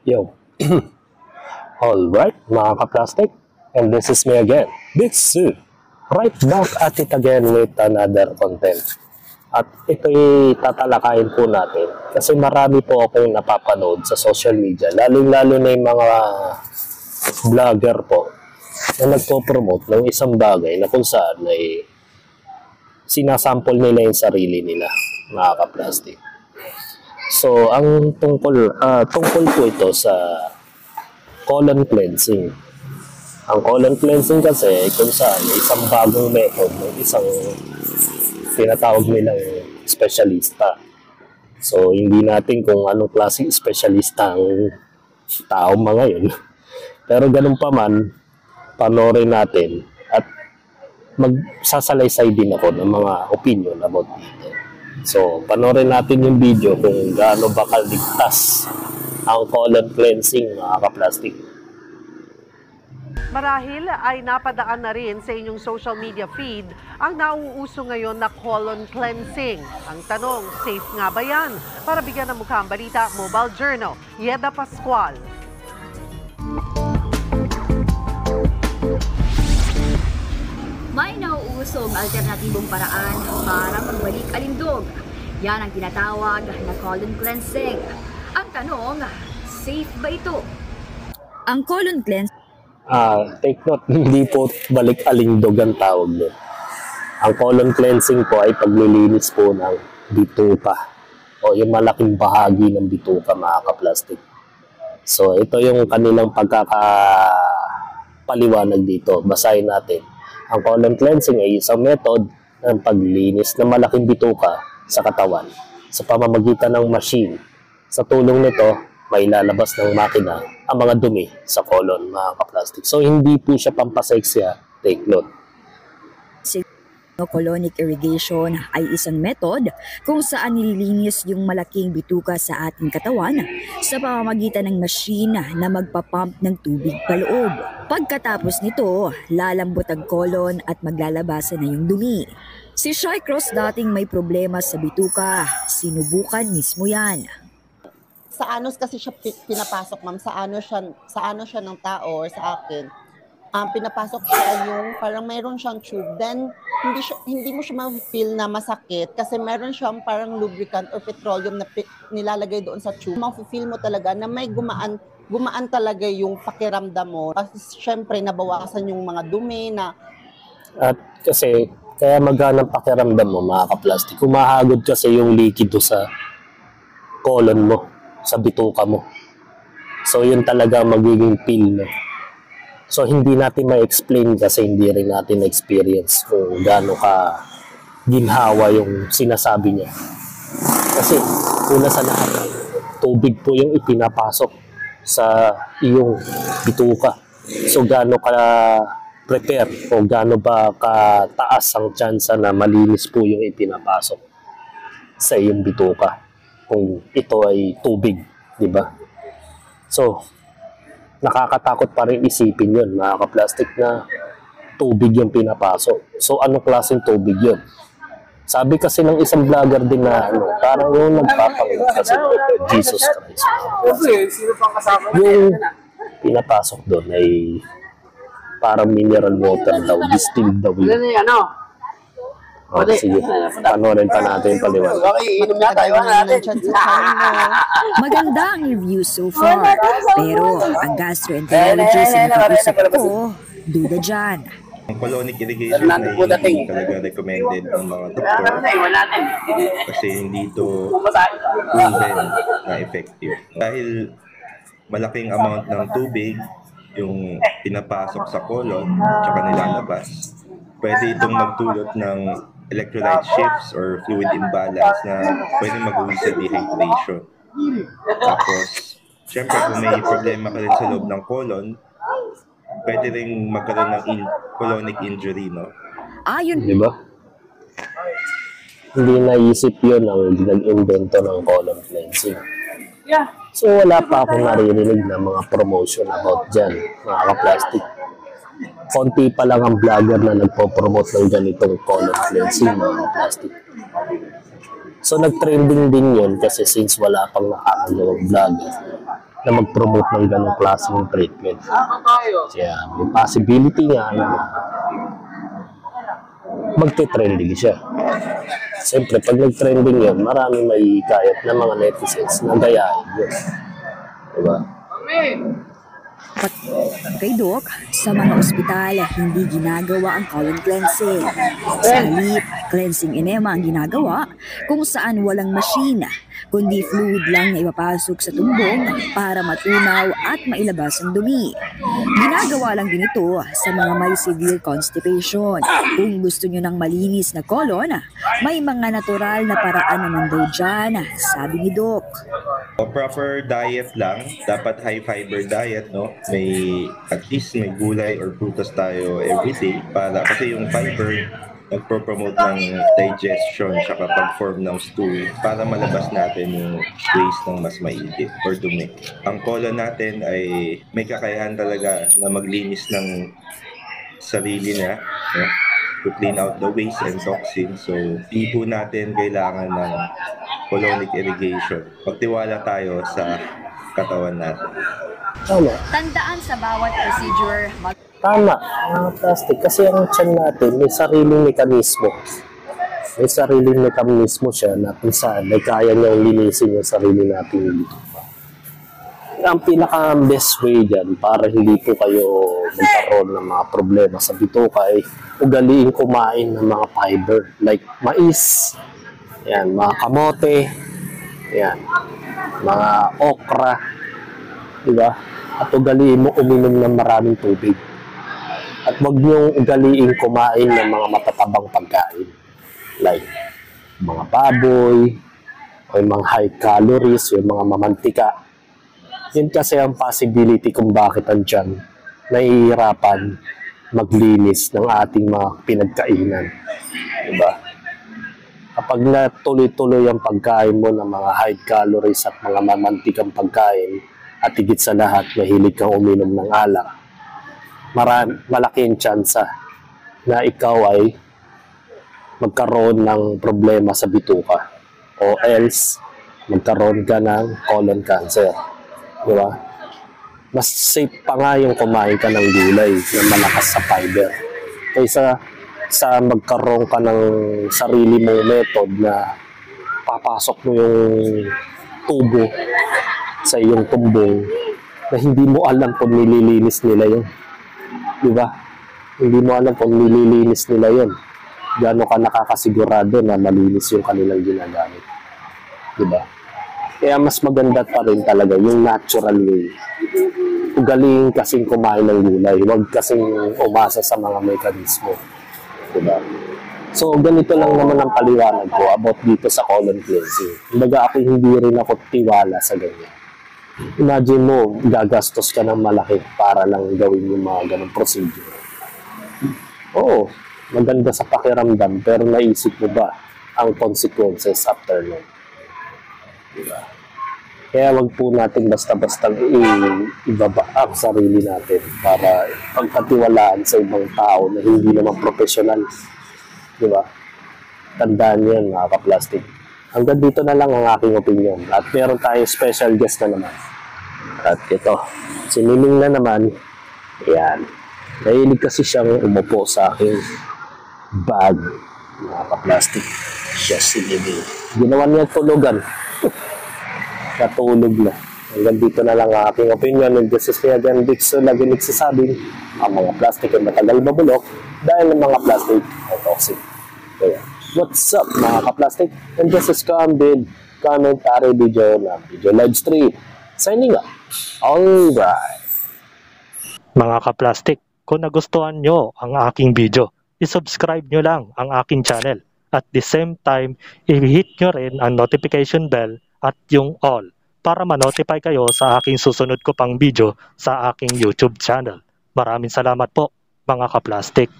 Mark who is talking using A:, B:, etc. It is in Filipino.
A: Yo. Alright, mga ka-plastic. And this is me again, Big Sue. Right back at it again with another content. At ito'y tatalakayin po natin kasi marami po akong napapanood sa social media, lalong-lalo na yung mga vlogger po na nagpo-promote ng isang bagay na kung saan ay sinasample nila yung sarili nila, mga ka-plastic. So, ang tungkol po ito sa colon cleansing. Ang colon cleansing kasi kung saan isang bagong method ng isang tinatawag nilang specialista. So, hindi natin kung anong klaseng specialista ang tao mga yun. Pero ganun pa man, panoorin natin at magsasalaysay din ako ng mga opinion about dito. So, panoorin natin yung video kung gaano ba kaligtas ang colon cleansing, mga ka-plastic.
B: Marahil ay napadaan na rin sa inyong social media feed ang nauuso ngayon na colon cleansing. Ang tanong, safe nga ba yan? Para bigyan ng mukha ang balita, Mobile Journal, Yeda Pascual.
C: May nauusong alternatibong paraan para magbalik alindog. Yan ang tinatawag na colon cleansing. Ang tanong, safe ba ito? Ang colon cleansing
A: Take note, hindi po balik alindog ang tawag doon. Ang colon cleansing po ay paglilinis po ng bituka o yung malaking bahagi ng bituka, mga ka-plastic. So, ito yung kanilang pagkakapaliwanag dito. Basahin natin. Ang colon cleansing ay isang method ng paglinis ng malaking bituka sa katawan sa pamamagitan ng machine. Sa tulong nito, may lalabas ng makina ang mga dumi sa colon, mga ka-plastic. So, hindi po siya pampaseksya. Take note.
C: Colonic irrigation ay isang method kung saan nililinis yung malaking bituka sa ating katawan sa pamamagitan ng machine na magpapump ng tubig paloob. Pagkatapos nito, lalambot ang colon at maglalabasan na yung dumi. Si Shai Cross dating may problema sa bituka, sinubukan mismo yan.
D: Sa anos kasi siya pinapasok, ma'am, sa ano siya ng tao or sa akin. Pinapasok siya yung parang mayroon siyang tube. Then hindi mo siya ma-feel na masakit kasi meron siyang parang lubricant or petroleum na nilalagay doon sa tube. Ma-feel mo talaga na may gumaan talaga yung pakiramdam mo. Kasi syempre nabawasan yung mga dumi na
A: At kasi kaya magana ang pakiramdam mo, mga ka-plastic. Humahagod kasi yung likido sa colon mo, sa bituka mo. So, yun talaga magiging feel, no? So, hindi natin ma-explain kasi hindi rin natin na-experience kung gaano ka ginhawa yung sinasabi niya. Kasi, una sa lahat, tubig po yung ipinapasok sa iyong bituka. So, gaano ka prepare o gaano ba kataas ang tsansa na malinis po yung ipinapasok sa iyong bituka kung ito ay tubig, di ba? So, nakakatakot pa rin isipin yun, mga ka-plastic, na tubig yung pinapasok. So, anong klaseng tubig yun? Sabi kasi ng isang vlogger din na parang yung nagpapanggap kasi Jesus Christ. Yung pinapasok doon ay parang mineral water daw, distilled daw yun. Sige, panoorin pa natin yung paliwanag.
C: Maganda ang review so far, pero ang gastroenterologist na nakausap ko, duda dyan.
E: Ang colonic irrigation ay hindi talaga recommended ng mga doktor kasi hindi ito proven na effective. Dahil malaking amount ng tubig yung pinapasok sa colon tsaka nilalabas, pwede itong magdulot ng electrolyte shifts or fluid imbalance na pwede mag-uwi sa dehydration. Tapos, syempre kung may problema ka rin sa loob ng colon, pwede rin magkaroon ng colonic injury, no?
C: Ayun.
A: Di ba? Hindi naisip yun ang nag-invento ng colon cleansing. So, wala pa akong naririnig na mga promotion about dyan, mga ka-plastic. Konti pa lang ang vlogger na nagpo-promote ng ganitong colon cleansing, mga plastic. So, nag-trending din yun kasi since wala pang nakakagawang vlogger, na mag-promote ng ganong klaseng treatment. Kaya may possibility nga na magte-trending siya. Siyempre, pag nag-trending yun, marami may kayat na mga netizens na gayahin yun. Diba?
C: Kay Doc, sa mga ospital, hindi ginagawa ang colon cleansing. Sa halip, cleansing enema ang ginagawa kung saan walang machine, kundi fluid lang na ipapasok sa tumbong para matunaw at mailabas ang dumi. Ginagawa lang din ito sa mga may severe constipation. Kung gusto nyo ng malinis na colon, may mga natural na paraan naman daw dyan, sabi ni Doc.
E: Proper diet lang, dapat high fiber diet, no? May at least may gulay or prutas tayo everyday para kasi yung fiber nagpo-promote ng digestion tsaka pag-form ng stool para malabas natin yung waste ng mas maigi or dumi. Ang colon natin ay may kakayahan talaga na maglinis ng sarili na, no? To clean out the waste and toxins. So, di po natin kailangan ng colonic irrigation. Pagtiwala tayo sa katawan natin.
A: Tama.
C: Tandaan sa bawat procedure,
A: Tama, mga plastic. Kasi ang tiyan natin, may sariling mekanismo. May sariling mekanismo siya na kung saan may kaya niyang linisin yung sarili natin dito. Ang pinaka-best way dyan para hindi po kayo magkaroon ng mga problema sa bituka ay ugaliin kumain ng mga fiber like mais, yan, mga kamote, yan, mga okra, diba? At ugaliin mo uminom ng maraming tubig. At wag niyong ugaliin kumain ng mga matatabang pagkain like mga baboy o yung mga high calories, yung mga mamantika. Yun kasi ang possibility kung bakit ang tiyan nahihirapan maglinis ng ating mga pinagkainan. Diba? Kapag natuloy-tuloy ang pagkain mo ng mga high calories at mga mamantikang pagkain at higit sa lahat mahilig kang uminom ng alak, malaki ang tsansa na ikaw ay magkaroon ng problema sa bituka o else magkaroon ka ng colon cancer. Diba? Mas safe pa nga yung kumain ka ng gulay na malakas sa fiber kaysa sa magkaroon ka ng sarili mong method na papasok mo yung tubo sa iyong tumbong na hindi mo alam kung nililinis nila yun. Diba? Hindi mo alam kung nililinis nila yun. Gano'n ka nakakasigurado na malinis yung kanilang ginagamit. Diba? Kaya mas maganda pa rin talaga yung natural way. Ugaling kasing kumain ng gulay, huwag kasing umasa sa mga mekanismo. Diba? So, ganito lang naman ang paliwanag ko about dito sa colon cleansing. Kumbaga ako hindi rin ako tiwala sa ganyan. Imagine mo, gagastos ka ng malaki para lang gawin yung mga ganong procedure. Oo, maganda sa pakiramdam, pero naisip mo ba ang consequences after nun? Diba? Kaya wag po natin basta-basta ibaba ang sarili natin para pagkatiwalaan sa ibang tao na hindi naman professional. Diba? Tandaan yan, mga ka-plastic. Hanggang dito na lang ang aking opinion. At meron tayong special guest na naman. At ito, si Nining na naman. Ayan. Nahilig kasi siyang umupo sa aking bag, mga ka-plastic. Siya si Nining. Ginawa niya tulugan. Natulog na. Hanggang dito na lang ang aking opinion. And this is me again, Dixon, lagi nagsasabing ang mga plastic ay matagal mabulok dahil ang mga plastic ay toxic. Kaya, what's up mga ka-plastic? And this is Cambid, commentary video na Video Live Stream. Signing up. Alright.
F: Mga ka-plastic, kung nagustuhan nyo ang aking video, isubscribe nyo lang ang aking channel. At the same time, i-hit nyo rin ang notification bell at yung all para ma-notify kayo sa aking susunod ko pang video sa aking YouTube channel. Maraming salamat po mga ka-plastic.